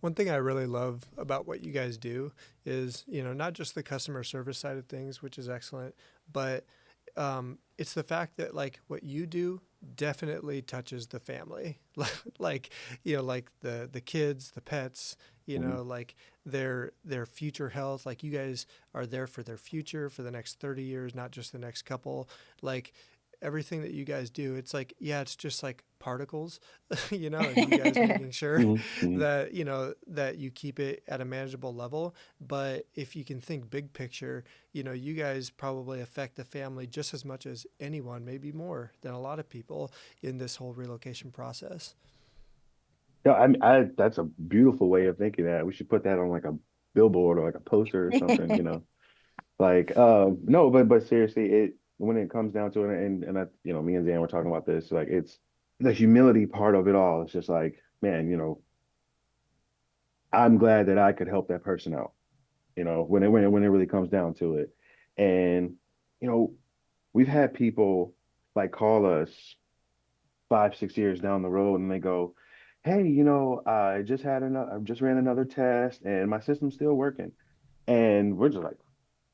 One thing I really love about what you guys do is, not just the customer service side of things, which is excellent, but it's the fact that like what you do definitely touches the family, like like the kids, the pets, Mhm. like their future health. Like you guys are there for their future for the next 30 years, not just the next couple. Like everything that you guys do, it's like, yeah, it's just like particles, and you guys making sure Mhm. Mhm. that, that you keep it at a manageable level. But if you can think big picture, you guys probably affect the family just as much as anyone, maybe more than a lot of people in this whole relocation process. Yeah, that's a beautiful way of thinking that. We should put that on like a billboard or like a poster or something, Like, no, but seriously, when it comes down to it, and I, me and Zan were talking about this, like it's the humility part of it all. It's just like, man, I'm glad that I could help that person out, when it really comes down to it. And, you know, we've had people like call us 5, 6 years down the road and they go, hey, I just ran another test and my system's still working. And we're just like,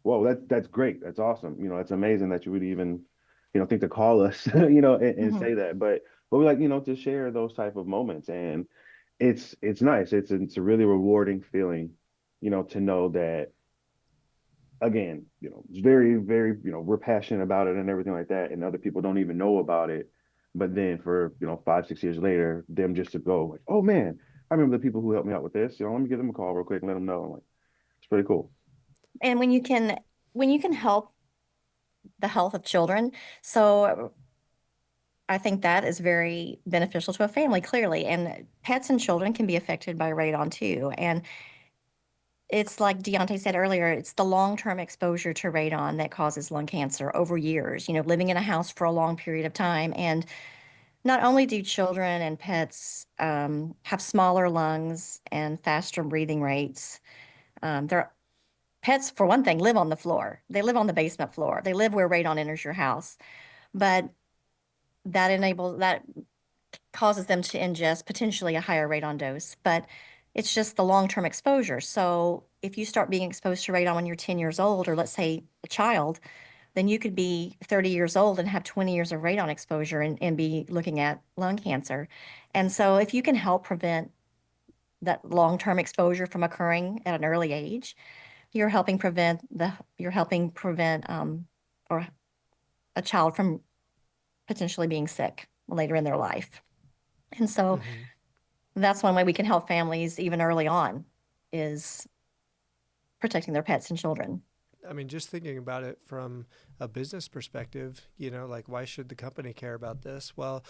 whoa, that's great. That's awesome. It's amazing that you would even, think to call us, and Mhm. say that. But we like, to share those type of moments. And it's nice. It's a really rewarding feeling, to know that again, it's very, very, we're passionate about it and everything like that, and other people don't even know about it. But then for, 5, 6 years later, them just to go like, oh man, I remember the people who helped me out with this. Let me give them a call real quick and let them know. I'm like, it's pretty cool. And when you can help the health of children, so I think that is very beneficial to a family, clearly. And pets and children can be affected by radon too. And it's like Deontay said earlier, it's the long-term exposure to radon that causes lung cancer over years, living in a house for a long period of time. And not only do children and pets have smaller lungs and faster breathing rates, their pets, for one thing, live on the floor. They live on the basement floor. They live where radon enters your house. But that causes them to ingest potentially a higher radon dose, but it's just the long-term exposure. So if you start being exposed to radon when you're 10 years old, or let's say a child, then you could be 30 years old and have 20 years of radon exposure and be looking at lung cancer. And so if you can help prevent that long-term exposure from occurring at an early age, you're helping prevent or a child from potentially being sick later in their life. And so Hmm. that's one way we can help families even early on is protecting their pets and children. I mean, just thinking about it from a business perspective, like why should the company care about this? Well,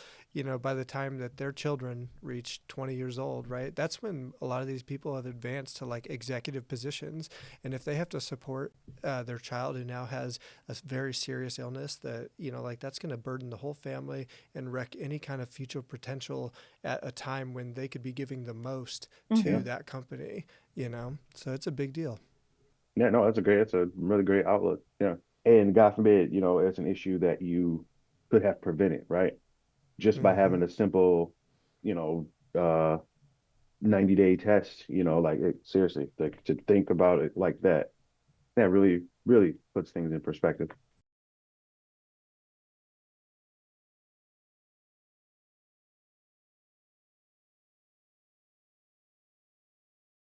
by the time that their children reach 20 years old, right? That's when a lot of these people have advanced to like executive positions. And if they have to support their child who now has a very serious illness that, like that's going to burden the whole family and wreck any kind of future potential at a time when they could be giving the most Yeah. to Mhm. that company, So it's a big deal. Yeah, no, that's a really great outlook. Yeah. And God forbid, it's an issue that you could have prevented, right? Just by Hmm. having a simple, you know, uh 90-day test, like seriously, like to think about it like that. That really, really puts things in perspective.